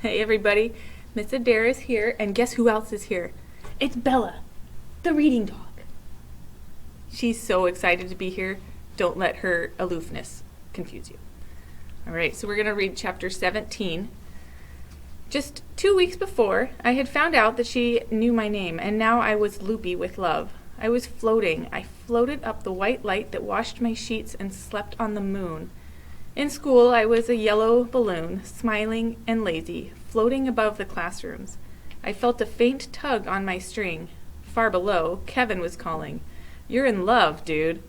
Hey everybody, Miss Adair is here, and guess who else is here? It's Bella, the reading dog. She's so excited to be here. Don't let her aloofness confuse you. Alright, so we're going to read chapter 17. Just 2 weeks before, I had found out that she knew my name, and now I was loopy with love. I was floating. I floated up the white light that washed my sheets and slept on the moon. In school, I was a yellow balloon, smiling and lazy, floating above the classrooms. I felt a faint tug on my string. Far below, Kevin was calling, "You're in love, dude."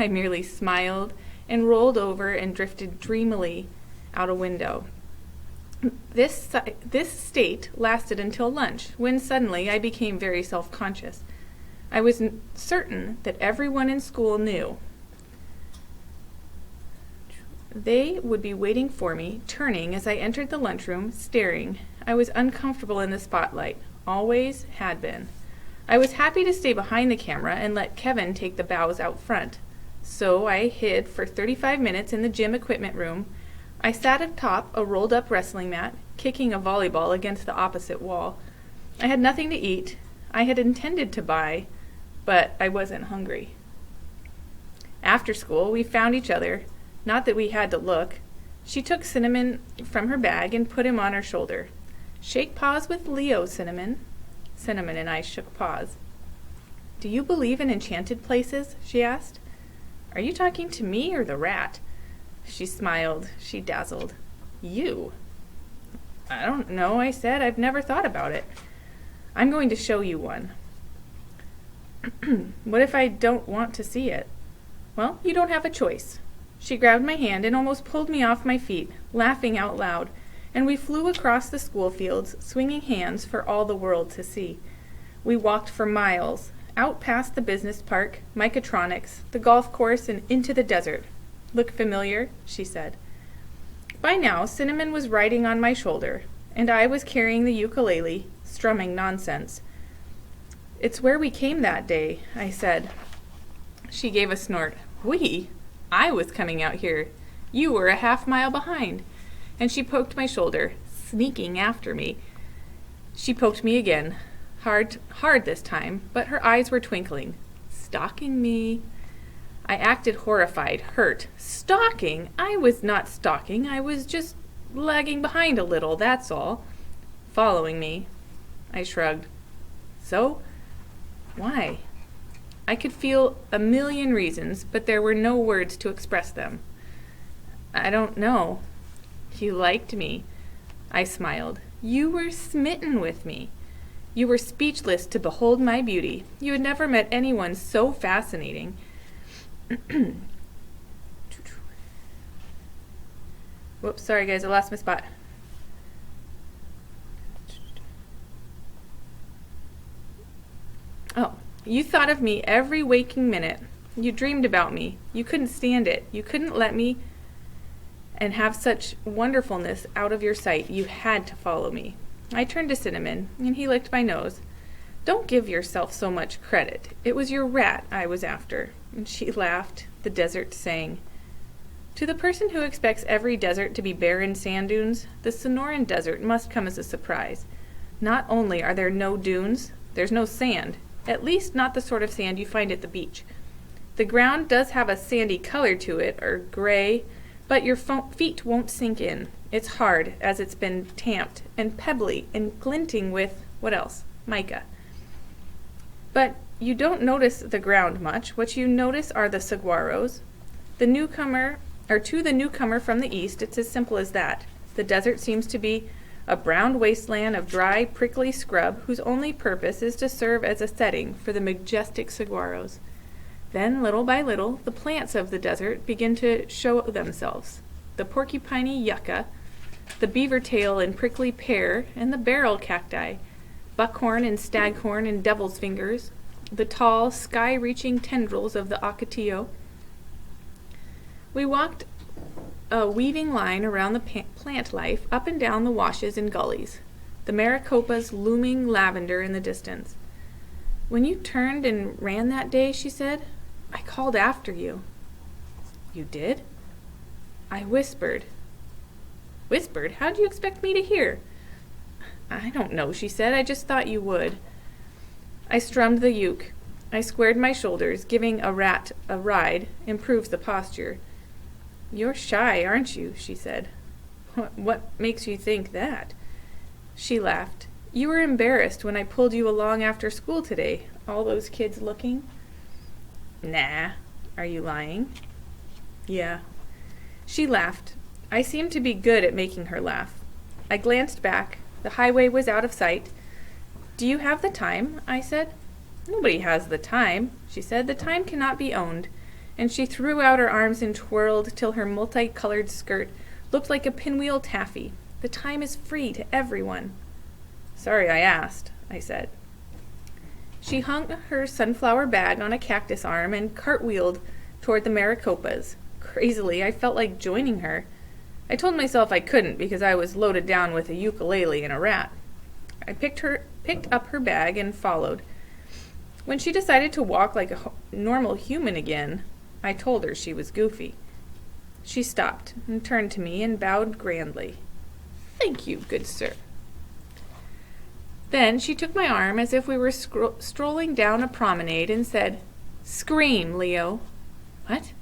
I merely smiled and rolled over and drifted dreamily out a window. This state lasted until lunch, when suddenly I became very self-conscious. I was certain that everyone in school knew. They would be waiting for me, turning as I entered the lunchroom, staring. I was uncomfortable in the spotlight. Always had been. I was happy to stay behind the camera and let Kevin take the bows out front. So I hid for 35 minutes in the gym equipment room. I sat atop a rolled-up wrestling mat, kicking a volleyball against the opposite wall. I had nothing to eat. I had intended to buy, but I wasn't hungry. After school, we found each other. Not that we had to look. She took Cinnamon from her bag and put him on her shoulder. "Shake paws with Leo, Cinnamon." Cinnamon and I shook paws. "Do you believe in enchanted places?" she asked. "Are you talking to me or the rat?" She smiled. She dazzled. "You?" "I don't know," I said. "I've never thought about it." "I'm going to show you one." "What if I don't want to see it?" "Well, you don't have a choice." She grabbed my hand and almost pulled me off my feet, laughing out loud, and we flew across the school fields, swinging hands for all the world to see. We walked for miles, out past the business park, Micatronics, the golf course, and into the desert. "Look familiar?" she said. By now, Cinnamon was riding on my shoulder, and I was carrying the ukulele, strumming nonsense. "It's where we came that day," I said. She gave a snort. "We? I was coming out here. You were a half-mile behind." And she poked my shoulder, sneaking after me. She poked me again, hard this time, but her eyes were twinkling. "Stalking me." I acted horrified, hurt. Stalking? I was not stalking. I was just lagging behind a little, that's all. "Following me." I shrugged. "So? Why?" I could feel a million reasons, but there were no words to express them. "I don't know." "You liked me." I smiled. "You were smitten with me. You were speechless to behold my beauty. You had never met anyone so fascinating." Whoops, sorry guys, I lost my spot. Oh. "You thought of me every waking minute. You dreamed about me. You couldn't stand it. You couldn't let me and have such wonderfulness out of your sight. You had to follow me." I turned to Cinnamon, and he licked my nose. "Don't give yourself so much credit. It was your rat I was after." And she laughed. The desert sang. To the person who expects every desert to be barren sand dunes, the Sonoran Desert must come as a surprise. Not only are there no dunes, there's no sand. At least not the sort of sand you find at the beach. The ground does have a sandy color to it, or gray, but your feet won't sink in. It's hard, as it's been tamped, and pebbly, and glinting with, what else? Mica. But you don't notice the ground much. What you notice are the saguaros. To the newcomer from the east, it's as simple as that. The desert seems to be a brown wasteland of dry, prickly scrub whose only purpose is to serve as a setting for the majestic saguaros. Then, little by little, the plants of the desert begin to show themselves. The porcupiney yucca, the beaver-tail and prickly pear, and the barrel cacti, buckhorn and staghorn and devil's fingers, the tall, sky-reaching tendrils of the ocotillo. We walked a weaving line around the plant life, up and down the washes and gullies, the maricopa's looming lavender in the distance. "When you turned and ran that day," she said, "I called after you." "You did?" I whispered. "Whispered? How'd you expect me to hear?" I don't know, she said. I just thought you would. I strummed the uke. I squared my shoulders. Giving a rat a ride improves the posture. You're shy, aren't you? She said. What makes you think that? She laughed. You were embarrassed when I pulled you along after school today. All those kids looking. Nah. Are you lying? Yeah. She laughed. I seemed to be good at making her laugh. I glanced back. The highway was out of sight. Do you have the time? I said. Nobody has the time, she said. The time cannot be owned. And she threw out her arms and twirled till her multicolored skirt looked like a pinwheel taffy. The time is free to everyone. Sorry I asked, I said. She hung her sunflower bag on a cactus arm and cartwheeled toward the Maricopas. Crazily, I felt like joining her. I told myself I couldn't because I was loaded down with a ukulele and a rat. I picked up her bag and followed. When she decided to walk like a normal human again, I told her she was goofy. She stopped and turned to me and bowed grandly. Thank you, good sir. Then she took my arm as if we were strolling down a promenade and said, Scream, Leo. What?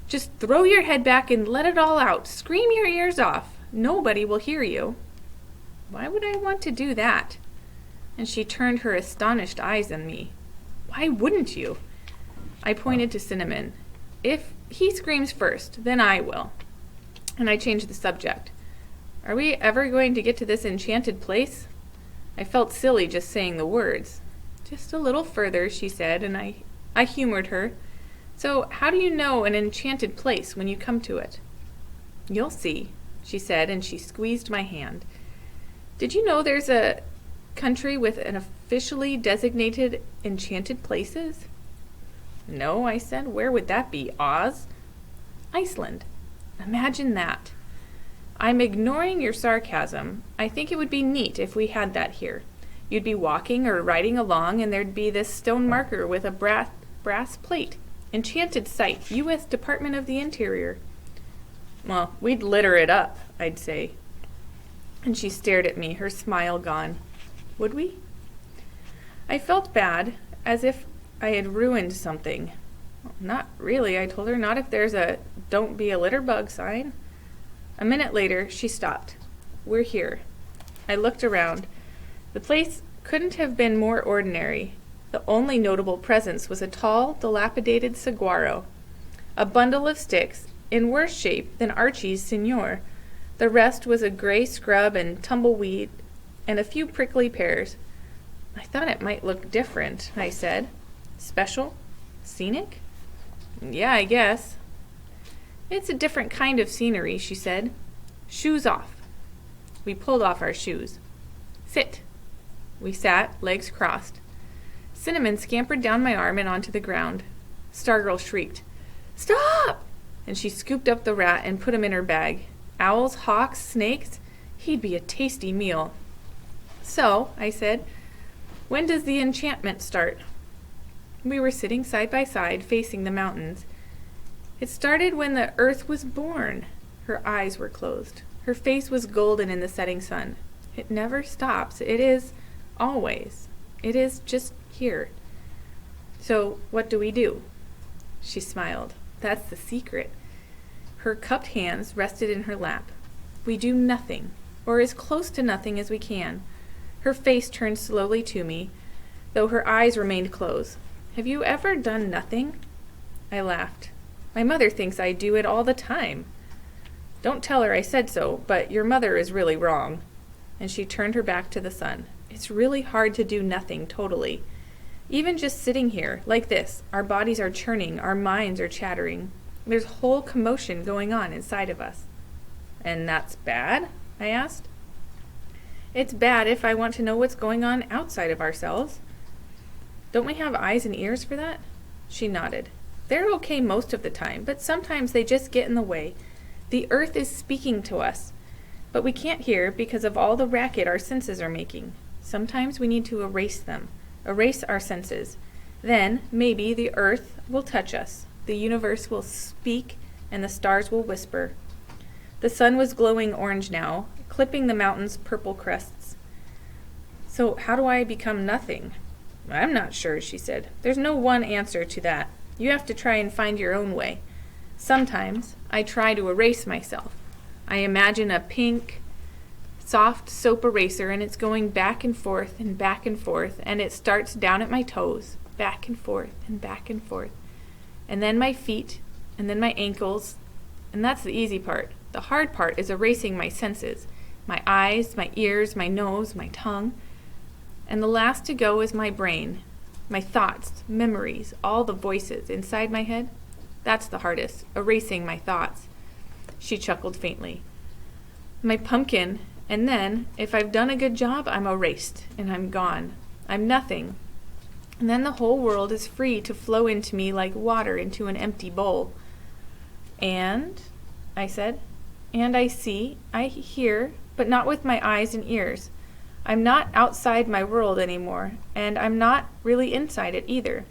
Just throw your head back and let it all out. Scream your ears off. Nobody will hear you. Why would I want to do that? And she turned her astonished eyes on me. Why wouldn't you? I pointed to Cinnamon. If he screams first, then I will. And I changed the subject. Are we ever going to get to this enchanted place? I felt silly just saying the words. Just a little further, she said, and I humored her. So how do you know an enchanted place when you come to it? You'll see, she said, and she squeezed my hand. Did you know there's a country with an officially designated enchanted places? No, I said. Where would that be? Oz? Iceland. Imagine that. I'm ignoring your sarcasm. I think it would be neat if we had that here. You'd be walking or riding along and there'd be this stone marker with a brass plate. Enchanted site, U.S. Department of the Interior. Well, we'd litter it up, I'd say. And she stared at me, her smile gone. Would we? I felt bad, as if I had ruined something. Well, not really, I told her. Not if there's a "Don't be a litter bug" sign. A minute later, she stopped. We're here. I looked around. The place couldn't have been more ordinary. The only notable presence was a tall, dilapidated saguaro, a bundle of sticks, in worse shape than Archie's Signor. The rest was a gray scrub and tumbleweed and a few prickly pears. I thought it might look different, I said. Special? Scenic? Yeah, I guess. It's a different kind of scenery, she said. Shoes off. We pulled off our shoes. Sit. We sat, legs crossed. Cinnamon scampered down my arm and onto the ground. Stargirl shrieked, Stop! And she scooped up the rat and put him in her bag. Owls, hawks, snakes? He'd be a tasty meal. So, I said, when does the enchantment start? We were sitting side by side, facing the mountains. It started when the earth was born. Her eyes were closed. Her face was golden in the setting sun. It never stops. It is always. It is just here. So, what do we do? She smiled. That's the secret. Her cupped hands rested in her lap. We do nothing, or as close to nothing as we can. Her face turned slowly to me, though her eyes remained closed. Have you ever done nothing? I laughed. My mother thinks I do it all the time. Don't tell her I said so, but your mother is really wrong. And she turned her back to the sun. It's really hard to do nothing totally. Even just sitting here, like this, our bodies are churning, our minds are chattering. There's whole commotion going on inside of us. And that's bad? I asked. It's bad if I want to know what's going on outside of ourselves. Don't we have eyes and ears for that? She nodded. They're okay most of the time, but sometimes they just get in the way. The earth is speaking to us, but we can't hear because of all the racket our senses are making. Sometimes we need to erase them, erase our senses. Then, maybe, the earth will touch us, the universe will speak, and the stars will whisper. The sun was glowing orange now, clipping the mountains' purple crests. So how do I become nothing? I'm not sure, she said. There's no one answer to that. You have to try and find your own way. Sometimes I try to erase myself. I imagine a pink, soft soap eraser, and it's going back and forth and back and forth, and it starts down at my toes, back and forth and back and forth, and then my feet, and then my ankles, and that's the easy part. The hard part is erasing my senses, my eyes, my ears, my nose, my tongue, and the last to go is my brain, my thoughts, memories, all the voices inside my head. That's the hardest, erasing my thoughts. She chuckled faintly. My pumpkin, and then, if I've done a good job, I'm erased, and I'm gone. I'm nothing. And then the whole world is free to flow into me like water into an empty bowl. And, I said, and I see, I hear, but not with my eyes and ears. I'm not outside my world anymore, and I'm not really inside it either.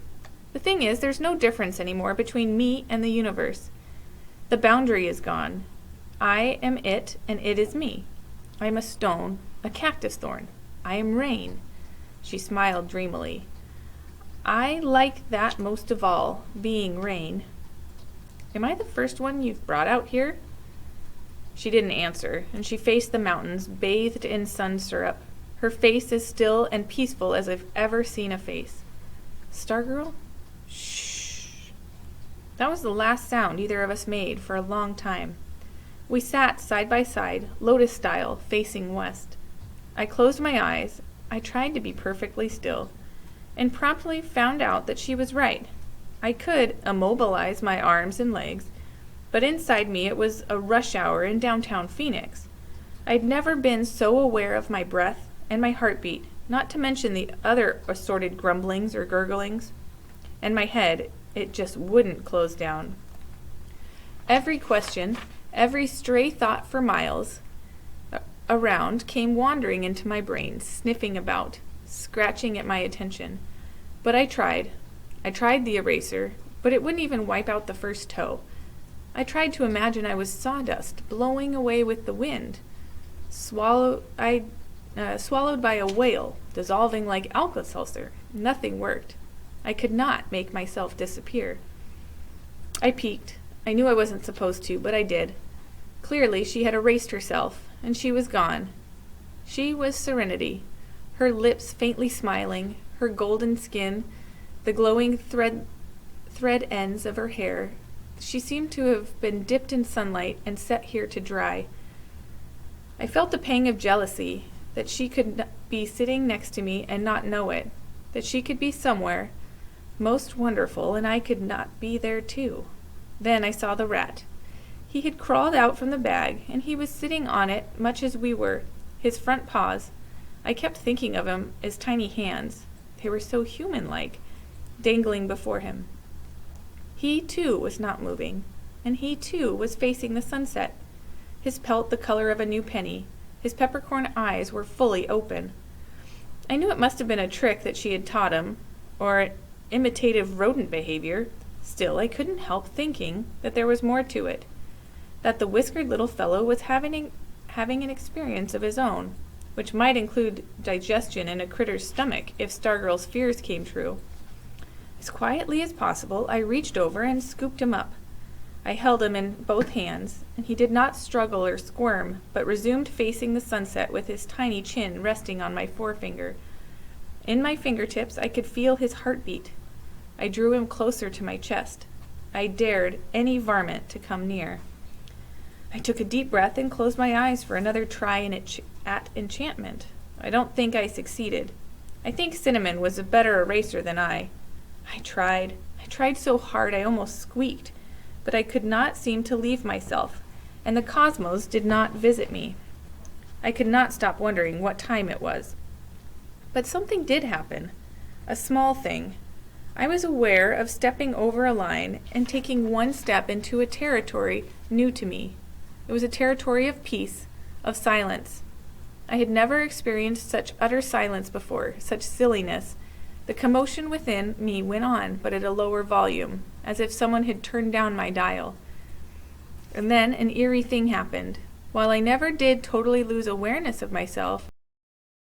The thing is, there's no difference anymore between me and the universe. The boundary is gone. I am it, and it is me. I am a stone, a cactus thorn. I am rain. She smiled dreamily. I like that most of all, being rain. Am I the first one you've brought out here? She didn't answer, and she faced the mountains, bathed in sun syrup. Her face as still and peaceful as I've ever seen a face. Stargirl? Shh. That was the last sound either of us made for a long time. We sat side by side, lotus style, facing west. I closed my eyes. I tried to be perfectly still, and promptly found out that she was right. I could immobilize my arms and legs, but inside me it was a rush hour in downtown Phoenix. I'd never been so aware of my breath and my heartbeat, not to mention the other assorted grumblings or gurglings. And my head, it just wouldn't close down. Every question, every stray thought for miles around came wandering into my brain, sniffing about, scratching at my attention. But I tried. I tried the eraser, but it wouldn't even wipe out the first toe. I tried to imagine I was sawdust blowing away with the wind, swallowed by a whale, dissolving like Alka-Seltzer. Nothing worked. I could not make myself disappear. I peeked. I knew I wasn't supposed to, but I did. Clearly, she had erased herself, and she was gone. She was Serenity, her lips faintly smiling, her golden skin, the glowing thread ends of her hair. She seemed to have been dipped in sunlight and set here to dry. I felt a pang of jealousy that she could be sitting next to me and not know it, that she could be somewhere most wonderful and I could not be there too. Then I saw the rat. He had crawled out from the bag, and he was sitting on it much as we were, his front paws. I kept thinking of him as tiny hands. They were so human-like, dangling before him. He, too, was not moving, and he, too, was facing the sunset, his pelt the color of a new penny. His peppercorn eyes were fully open. I knew it must have been a trick that she had taught him, or imitative rodent behavior. Still, I couldn't help thinking that there was more to it, that the whiskered little fellow was having an experience of his own, which might include digestion in a critter's stomach if Stargirl's fears came true. As quietly as possible, I reached over and scooped him up. I held him in both hands, and he did not struggle or squirm, but resumed facing the sunset with his tiny chin resting on my forefinger. In my fingertips, I could feel his heartbeat. I drew him closer to my chest. I dared any varmint to come near. I took a deep breath and closed my eyes for another try at enchantment. I don't think I succeeded. I think Cinnamon was a better eraser than I. I tried so hard I almost squeaked, but I could not seem to leave myself, and the cosmos did not visit me. I could not stop wondering what time it was. But something did happen, a small thing. I was aware of stepping over a line and taking one step into a territory new to me. It was a territory of peace, of silence. I had never experienced such utter silence before, such silliness. The commotion within me went on, but at a lower volume, as if someone had turned down my dial. And then an eerie thing happened. While I never did totally lose awareness of myself,